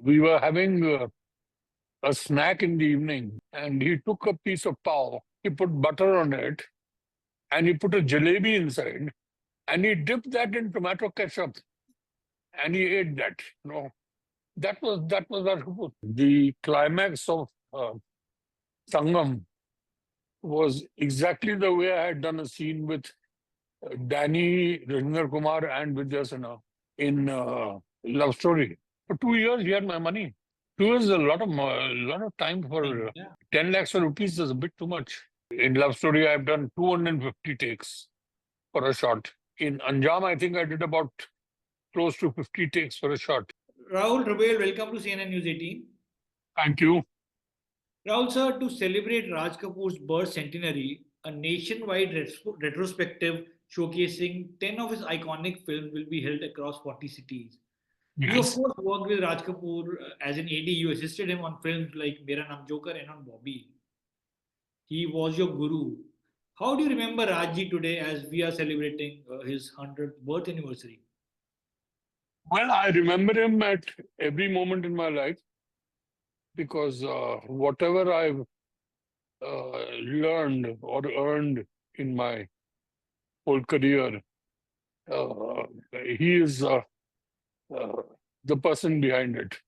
We were having a snack in the evening, and he took a piece of pav, he put butter on it, and he put a jalebi inside, and he dipped that in tomato ketchup, and he ate that. That was Raj Kapoor. The climax of Sangam was exactly the way I had done a scene with Danny, Rajinder Kumar, and Vidya Sinha in Love Story. For 2 years, he had my money. 2 years is a lot of time for Yeah. 10 lakhs of rupees is a bit too much. In Love Story, I've done 250 takes for a shot. In Anjam, I think I did about close to 50 takes for a shot. Rahul Rawail, welcome to CNN News 18. Thank you. Rahul sir, to celebrate Raj Kapoor's birth centenary, a nationwide retrospective showcasing 10 of his iconic films will be held across 40 cities. You, of Yes. course, worked with Raj Kapoor as an AD. You assisted him on films like Mera, Naam, Joker and on Bobby. He was your guru. How do you remember Rajji today as we are celebrating his 100th birth anniversary? Well, I remember him at every moment in my life because whatever I've learned or earned in my whole career, uh, he is uh, the person behind it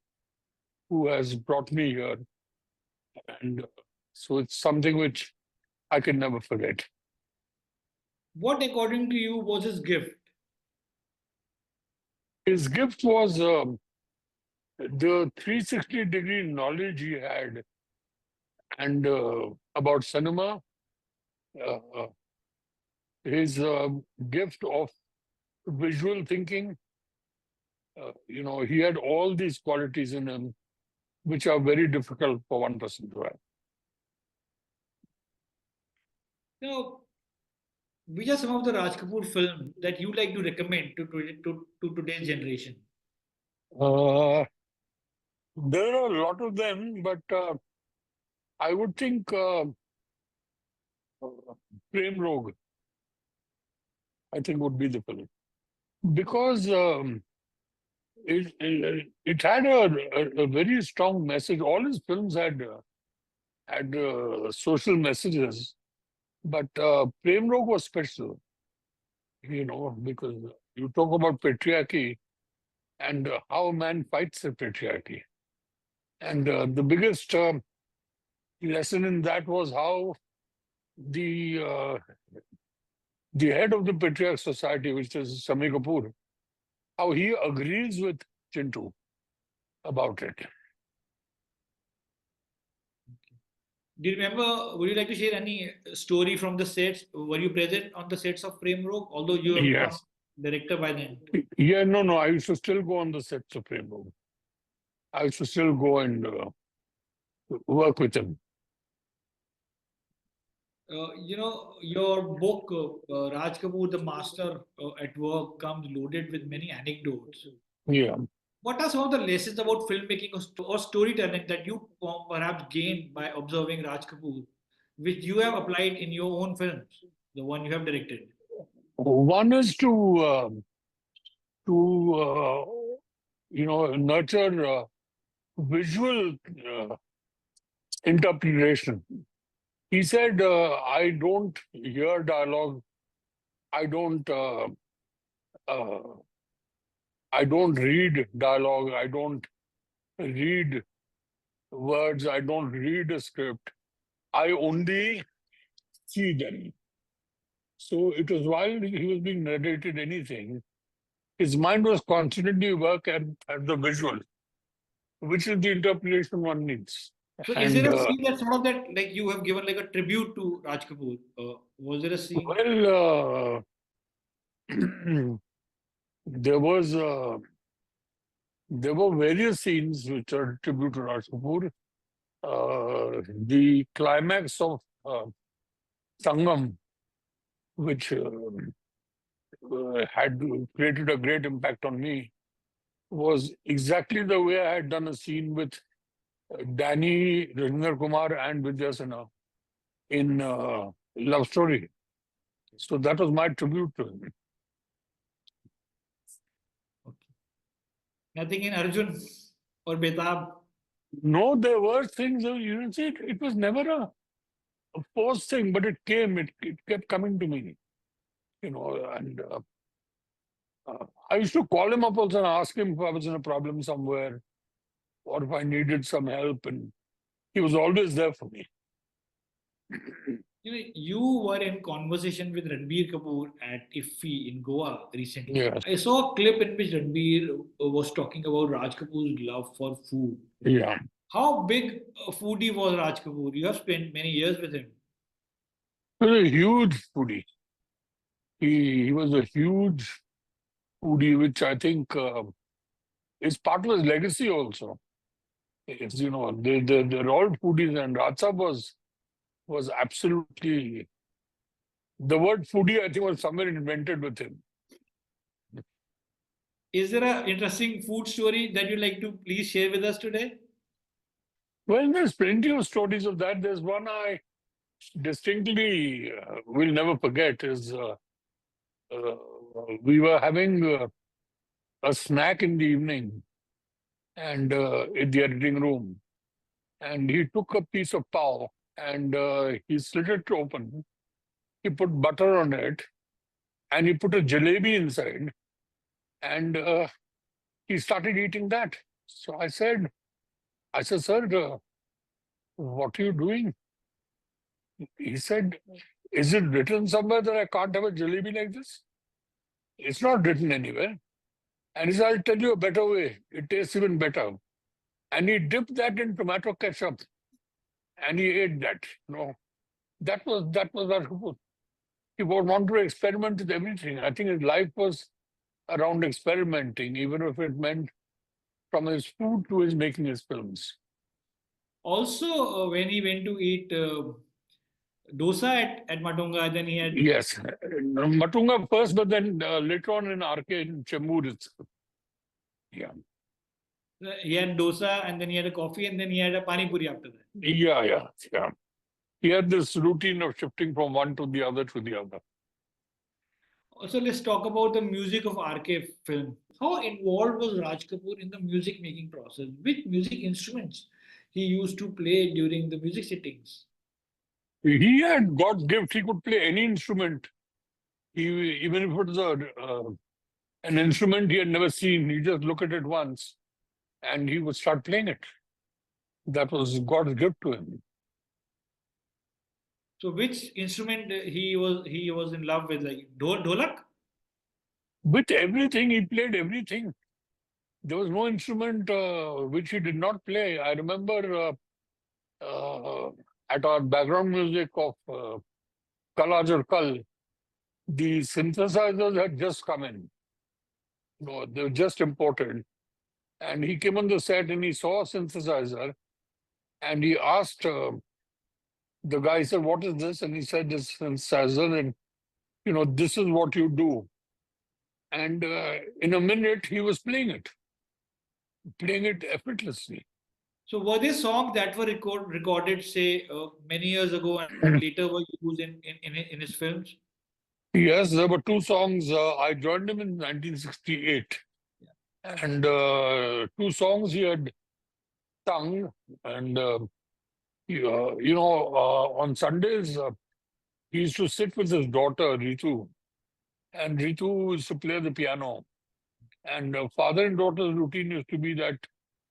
who has brought me here. And so it's something which I can never forget. What, according to you, was his gift? His gift was the 360-degree knowledge he had and about cinema, uh, his gift of visual thinking. He had all these qualities in him, which are very difficult for one person to have. Now, which are some of the Raj Kapoor films that you like to recommend to today's generation? Uh, there are a lot of them, but I would think Prem Rogue, I think, would be the film. Because it had a very strong message. All his films had social messages, but Prem Rogue was special, because you talk about patriarchy and how a man fights the patriarchy. And the biggest lesson in that was how the the head of the patriarch society, which is Sami Kapoor, how he agrees with Chintu about it. Do you remember? Would you like to share any story from the sets? Were you present on the sets of Prem Rogue? Although you have become Yes. director by then. Yeah, no. I used to still go on the sets of Prem Rogue. I used to still go and work with him. Your book, Raj Kapoor, The Master at Work, comes loaded with many anecdotes. Yeah. What are some of the lessons about filmmaking or storytelling that you perhaps gained by observing Raj Kapoor, which you have applied in your own films, the one you have directed? One is to nurture visual interpretation. He said, "I don't hear dialogue. I don't. Uh, I don't read dialogue. I don't read words. I don't read a script. I only see them." So it was while he was being narrated anything, his mind was constantly work at the visual, which is the interpretation one needs. So, is And there a scene that sort of that like you have given like a tribute to Raj Kapoor? Was there a scene? well, there was there were various scenes which are tribute to Raj Kapoor. The climax of Sangam, which had created a great impact on me, was exactly the way I had done a scene with Danny, Rajinder Kumar, and Vidya Sinha in Love Story. So that was my tribute to him. Okay. Nothing in Arjun. or Betaab? No, there were things, see, it was never a forced thing, but it came, it kept coming to me, and I used to call him up also and ask him if I was in a problem somewhere or if I needed some help, and he was always there for me. You were in conversation with Ranbir Kapoor at IFFI in Goa recently. Yes. I saw a clip in which Ranbir was talking about Raj Kapoor's love for food. Yeah. How big a foodie was Raj Kapoor? You have spent many years with him. He was a huge foodie. He was a huge foodie, which I think is part of his legacy also. It's, they're all foodies, and Raj was absolutely, the word foodie, I think, was somewhere invented with him. Is there an interesting food story that you'd like to please share with us today? Well, there's plenty of stories of that. There's one I distinctly will never forget is we were having a snack in the evening and in the editing room, and he took a piece of pav and he slit it open. He put butter on it and he put a jalebi inside, and he started eating that. So I said, sir, what are you doing? He said, is it written somewhere that I can't have a jalebi like this? It's not written anywhere. And he said, I'll tell you a better way. It tastes even better. And he dipped that in tomato ketchup and he ate that. That was Raj Kapoor. He wanted to experiment with everything. I think his life was around experimenting, even if it meant from his food to his making his films. Also, when he went to eat dosa at Matunga, then he had. Yes, Matunga first, but then later on in RK in Chembur itself. Yeah. He had dosa and then he had a coffee and then he had a pani puri after that. Yeah. He had this routine of shifting from one to the other to the other. Also, let's talk about the music of RK film. How involved was Raj Kapoor in the music making process? Which music instruments he used to play during the music sittings? He had God's gift. He could play any instrument. Even if it was an instrument he had never seen, he just look at it once and he would start playing it. That was God's gift to him. So, which instrument he was in love with, like dholak? With everything, he played everything. There was no instrument which he did not play. I remember at our background music of Kal Aaj Aur Kal, the synthesizers had just come in. They were just imported. And he came on the set and he saw a synthesizer and he asked the guy, he said, what is this? And he said, this synthesizer, and this is what you do. And in a minute, he was playing it effortlessly. So, were there songs that were recorded, say, many years ago and later were used in his films? Yes, there were two songs. I joined him in 1968. Yeah. And two songs he had sung. And, on Sundays, he used to sit with his daughter, Ritu. And Ritu used to play the piano. And father and daughter's routine used to be that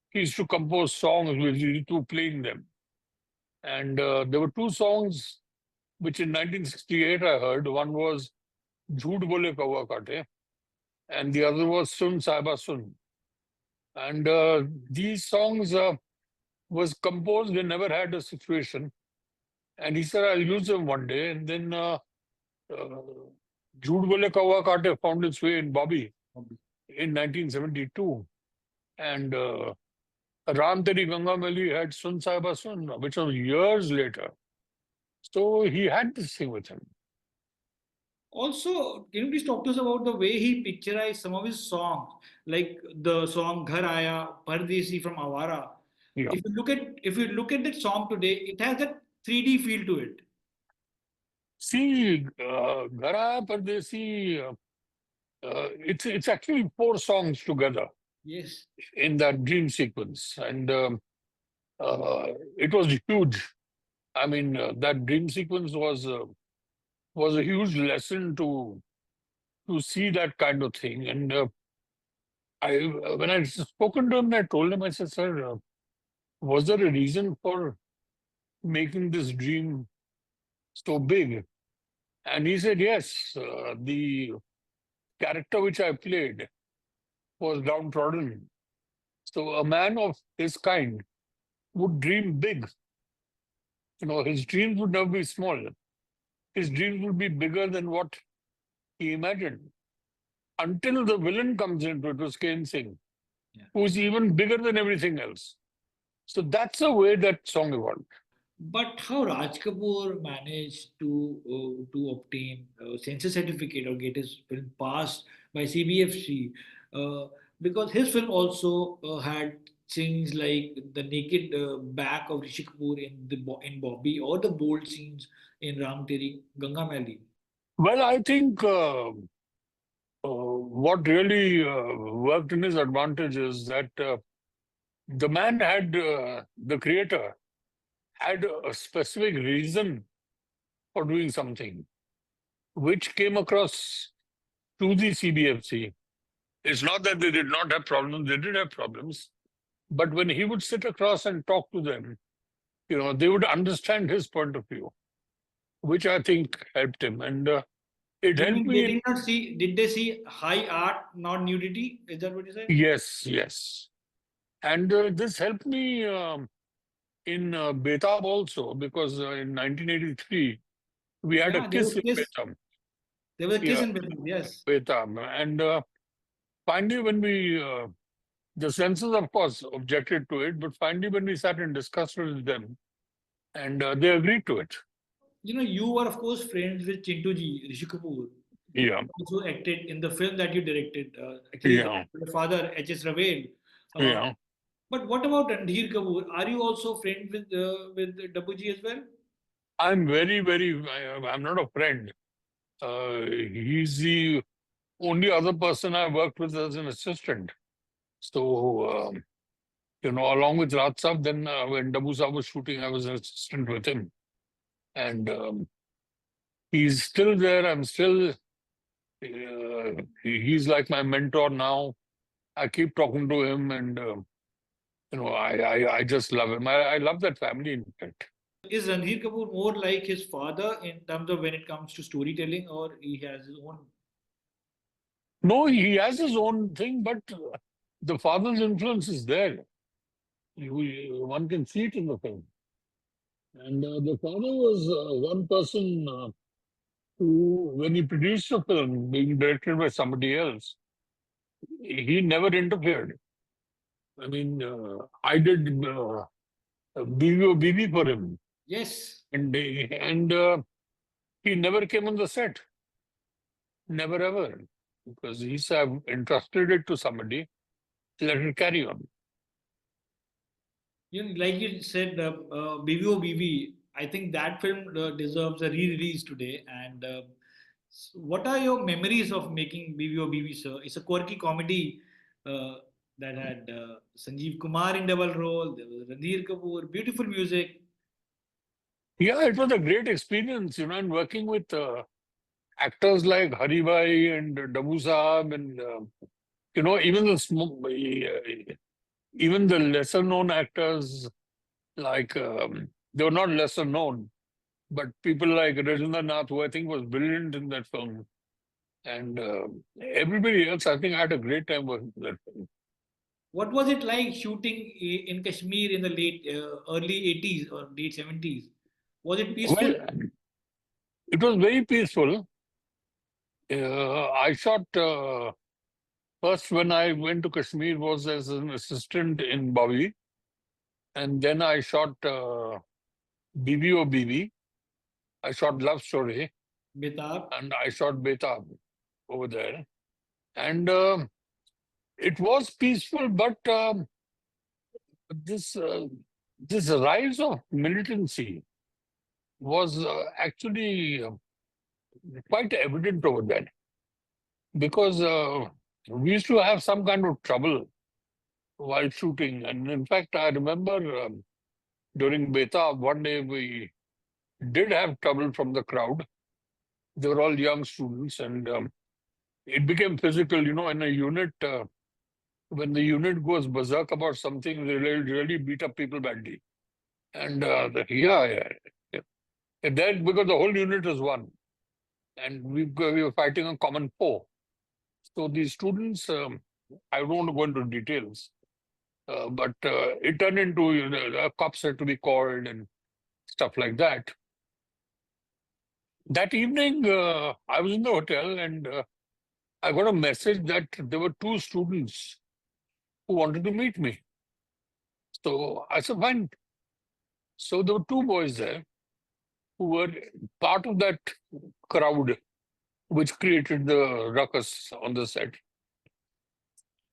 he used to compose songs with Ritu playing them. And there were two songs which in 1968 I heard. One was Jhoot Bole Kawa Kaate, and the other was Sun Saiba Sun. And these songs was composed, they never had a situation. And he said, I'll use them one day. And then Jhoot Bole Kawa Kaate found its way in Bobby in 1972. And Ram Teri Ganga Maili had Sun Saiba Sun, which was years later. So he had this thing with him. Also, can you please talk to us about the way he picturized some of his songs, like the song "Ghar Aaya," "Pardesi" from Awara. Yeah. If you look at that song today, it has that 3D feel to it. See, Ghar Aaya Pardesi, it's actually four songs together. Yes. in that dream sequence. And it was huge. I mean, that dream sequence was a huge lesson to see that kind of thing. And when I spoken to him, I told him, I said, sir, was there a reason for making this dream so big? And he said, yes, the character which I played was downtrodden. So a man of his kind would dream big. His dreams would never be small. His dreams would be bigger than what he imagined. Until the villain comes into it, was Ken Singh, Yeah. who's even bigger than everything else. So that's the way that song evolved. But how Raj Kapoor managed to obtain a censor certificate or get his film passed by CBFC, uh, because his film also had scenes like the naked back of Rishi Kapoor in Bobby, or the bold scenes in Ram Teri Ganga Maili. Well, I think what really worked in his advantage is that the man had, the creator, had a specific reason for doing something, which came across to the CBFC. It's not that they did not have problems, they did have problems. But when he would sit across and talk to them, they would understand his point of view, which I think helped him. And it You helped mean they me. did not see? Did they see high art, not nudity? Is that what you said? Yes, yes. And this helped me in Betaab also, because in 1983, we had a Yeah, there kiss was in kiss. Betaab. There was a kiss Yeah, in between. Yes. Betaab. And finally, when the censors, of course, objected to it, but finally, when we sat and discussed it with them, and they agreed to it. You were of course friends with Chintuji, Rishi Kapoor, Yeah, also acted in the film that you directed. Actually, yeah, your father, H.S. Rawail. Uh, yeah. but what about Ranbir Kapoor? Are you also friends with Dabboo as well? I'm very, very, I'm not a friend. He's the only other person I worked with as an assistant. So, along with Raj Saab, then when Dabboo Saab was shooting, I was an assistant with him. And he's still there. I'm still, he's like my mentor now. I keep talking to him, and, I just love him. I love that family, in fact. Is Ranbir Kapoor more like his father in terms of when it comes to storytelling, or he has his own? No, he has his own thing, but the father's influence is there. One can see it in the film. And the father was one person who, when he produced a film being directed by somebody else, he never interfered. I mean, I did BBO for him, Yes. and he never came on the set, never ever, because he said, entrusted it to somebody, let it carry on. Like you said, BBO, I think that film deserves a re-release today. And what are your memories of making BBO, sir? It's a quirky comedy uh, that had Sanjeev Kumar in double role. There was Ranbir Kapoor, beautiful music. Yeah, it was a great experience, and working with actors like Hari Bhai and Dabboo Saab, and even even the lesser known actors, like they were not lesser known, but people like Rajendra Nath, who I think was brilliant in that film, and everybody else. I think I had a great time working with that film. What was it like shooting in Kashmir in the early 80s or late 70s? Was it peaceful? Well, it was very peaceful. I shot first when I went to Kashmir was as an assistant in Bobby, and then I shot BBO. I shot Love Story, Betaab? and I shot Betaab over there. And it was peaceful, but this this rise of militancy was actually quite evident over there, because we used to have some kind of trouble while shooting. And in fact, I remember during Betaab, one day we did have trouble from the crowd. They were all young students, and it became physical. In a unit, when the unit goes berserk about something, they really beat up people badly. And yeah. And then because the whole unit was one, and we were fighting a common foe. So these students, I don't want to go into details, but it turned into, the cops had to be called and stuff like that. That evening, I was in the hotel, and I got a message that there were two students who wanted to meet me. So I said, fine. So there were two boys there who were part of that crowd which created the ruckus on the set.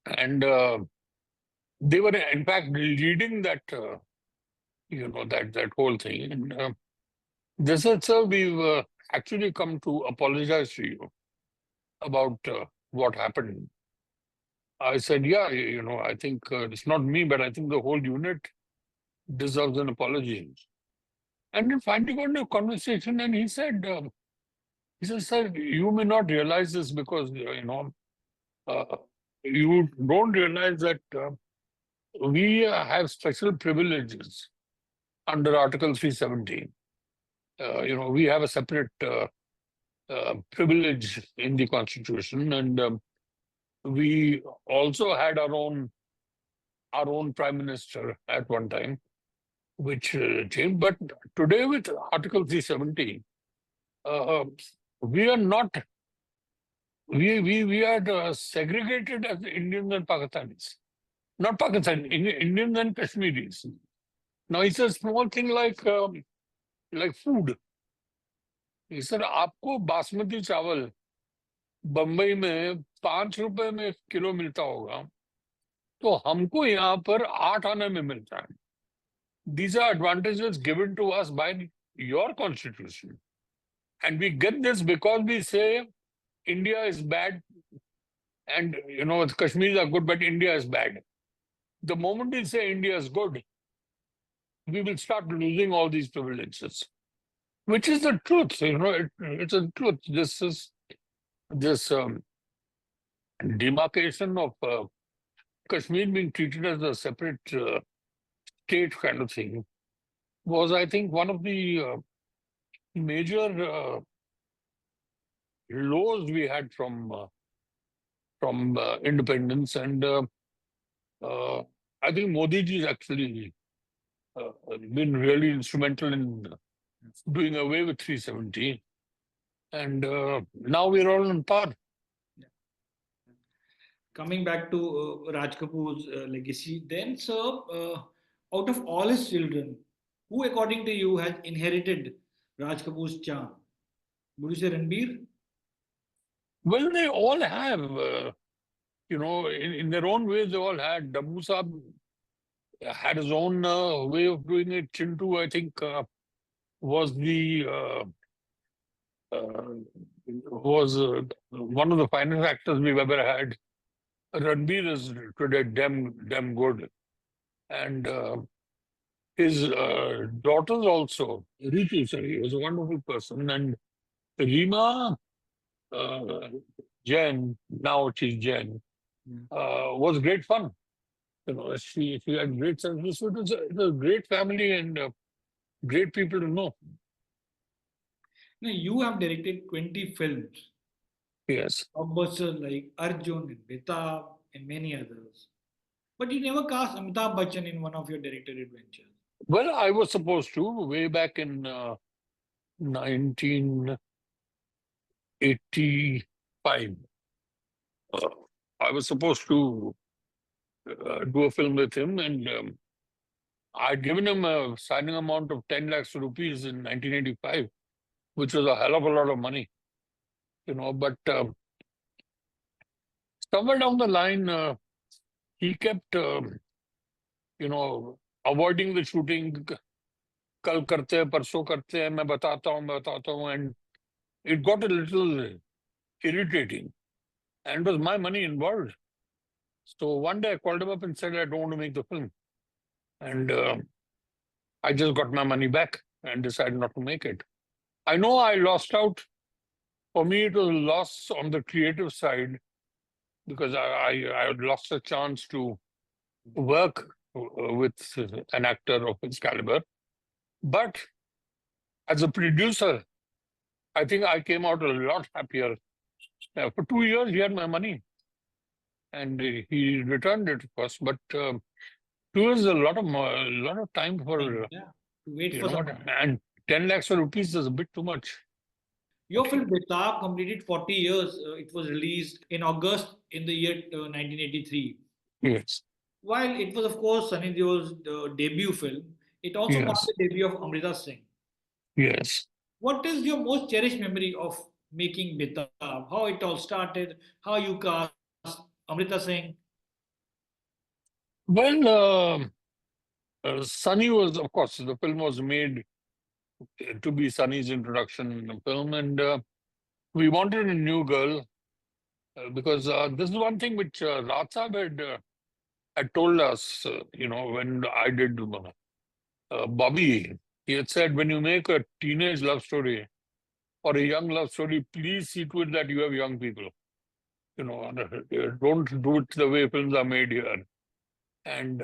And they were, in fact, leading that, that whole thing. And they said, sir, we've actually come to apologize to you about what happened. I said, yeah, I think it's not me, but I think the whole unit deserves an apology. And then finally got into a conversation, and he said, sir, you may not realize this because, you don't realize that we have special privileges under Article 317. We have a separate privilege in the Constitution, and we also had our own Prime Minister at one time, which changed. But today, with Article 317, we are not. We are segregated as Indians and Pakistanis. Not Pakistan, Indians and Kashmiris. Now it's a small thing like food. Sir आपको बासमती चावल बंबई में 5 रुपए में kilo मिलता होगा, तो हमको यहाँ पर 8 आने में मिलता है. These are advantages given to us by your constitution, and we get this because we say India is bad, and Kashmir are good, but India is bad. The moment we say India is good, we will start losing all these privileges. Which is the truth, it's a truth. This is this demarcation of Kashmir being treated as a separate state kind of thing was, I think, one of the major lows we had from independence, and I think Modi ji has actually been really instrumental in doing away with 317, and now we're all on par. Coming back to Raj Kapoor's legacy, then, sir, out of all his children, who, according to you, has inherited Raj Kapoor's charm? Would you say Ranbir? Well, they all have, in their own ways, they all had. Dabboo Saab had his own way of doing it. Chintu, I think, was one of the finest actors we've ever had. Ranbir is today damn good, and his daughters also. Ritu, sorry, was a wonderful person, and Reema Jain, now she's Jain, was great fun. She had great sense. So it was a great family and great people to know. Now, you have directed 20 films. Yes. Blockbusters like Arjun and Betaab and many others. But you never cast Amitabh Bachchan in one of your directed adventures. Well, I was supposed to way back in 1985. I was supposed to do a film with him, and I'd given him a signing amount of 10 lakhs rupees in 1985, which was a hell of a lot of money, but somewhere down the line, he kept, avoiding the shooting. Kal karte hai, parso karte hai, main batata hu, and it got a little irritating, and it was my money involved. So one day I called him up and said, I don't want to make the film. And I just got my money back and decided not to make it. I know I lost out. For me, it was a loss on the creative side because I had lost a chance to work with an actor of his caliber. But as a producer, I think I came out a lot happier. For 2 years, he had my money and he returned it, of course. But 2 years is a lot of time for, Yeah, to wait you for know, some money. and 10 lakhs of rupees is a bit too much. Your film Betaab completed 40 years. It was released in August in the year 1983. Yes, While it was, of course, Sunny Deol's debut film, it also marked yes, the debut of Amrita Singh. yes. What is your most cherished memory of making Betaab? How it all started? How you cast Amrita Singh? Well, Sunny was, of course, the film was made to be Sunny's introduction in the film, and we wanted a new girl because this is one thing which Raj Saab had told us, when I did Bobby. He had said, when you make a teenage love story or a young love story, please see to it that you have young people. Don't do it the way films are made here. And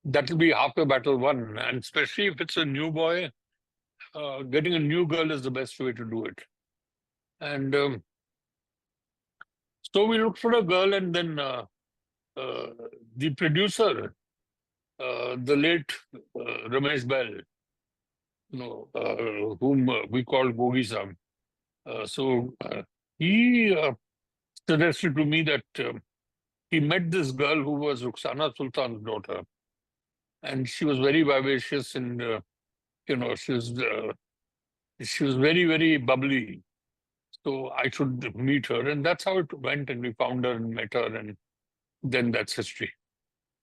that will be half the battle won. And especially if it's a new boy, getting a new girl is the best way to do it. And so we looked for a girl, and then the producer, the late Ramesh Bell, whom we call Gogi Sam. He suggested to me that he met this girl who was Rukhsana Sultan's daughter, and she was very vivacious, and she was very, very bubbly. So I should meet her, and that's how it went. And we found her and met her, and then that's history.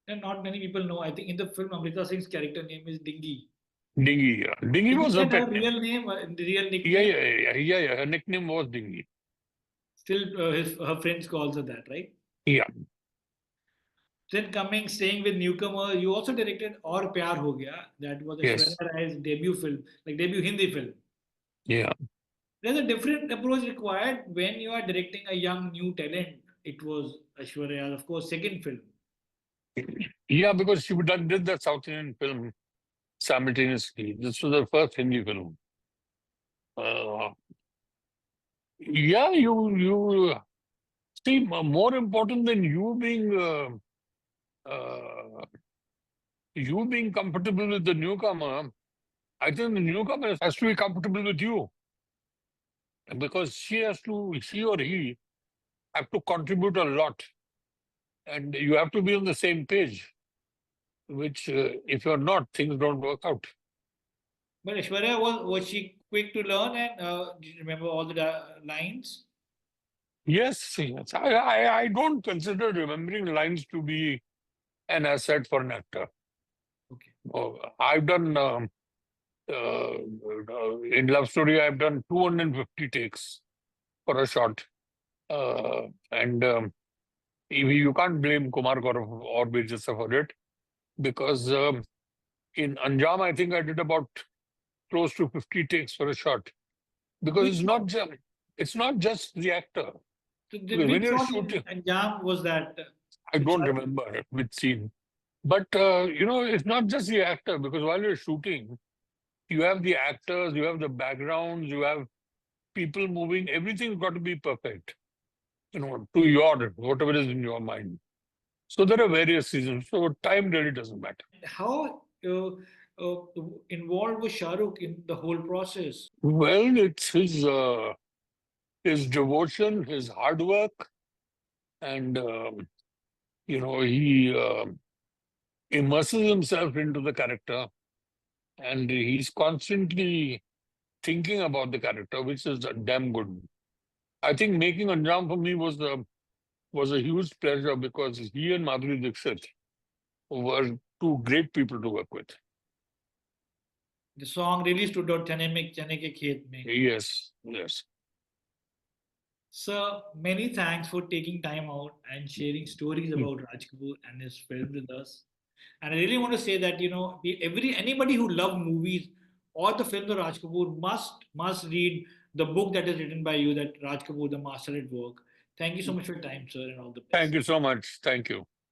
And not many people know. I think in the film, Amrita Singh's character name is Dingy. Dingy, yeah. Dingy Is was her that her pet name. real name, real Yeah, nickname? yeah. Her nickname was Dingy. Still, her friends calls her that, right? Yeah. Then staying with newcomer, you also directed Aur Pyar Ho Gaya. That was Yes. Aishwarya Rai's debut film, like debut Hindi film. Yeah. There's a different approach required when you are directing a young new talent. It was Aishwarya's, of course, second film. Yeah, because she did the South Indian film simultaneously. This was her first Hindi film. Uh, yeah, you see, more important than uh, you being comfortable with the newcomer, I think the newcomer has to be comfortable with you because she or he have to contribute a lot, and you have to be on the same page. Which, if you're not, things don't work out. But Aishwarya was she quick to learn and did you remember all the lines? Yes. I don't consider remembering lines to be an asset for an actor. Okay. I've done in Love Story. I've done 250 takes for a shot, and you can't blame Kumar Gaurav or Bijasa for it because in Anjam I think I did about close to 50 takes for a shot because Which it's not just the actor. then When which you're shot shooting, in Jam was that? I Which don't shot? remember which scene. But, it's not just the actor, because while you're shooting, you have the actors, you have the backgrounds, you have people moving, everything's got to be perfect, to whatever is in your mind. So there are various reasons. So time really doesn't matter. How uh, involved was Shah Rukh in the whole process? Well, it's his devotion, his hard work, and, he immerses himself into the character, and he's constantly thinking about the character, which is damn good. I think making Anjam for me was a huge pleasure because he and Madhuri Dixit were two great people to work with. The song really stood out, Chane Ke Khet Mein. Yes. Sir, many thanks for taking time out and sharing stories about Raj Kapoor and his film with us. And I really want to say that anybody who love movies or the film of Raj Kapoor must read the book that is written by you, that Raj Kapoor, the Master at Work. Thank you so much for your time, sir, and all the Thank best. you so much. Thank you.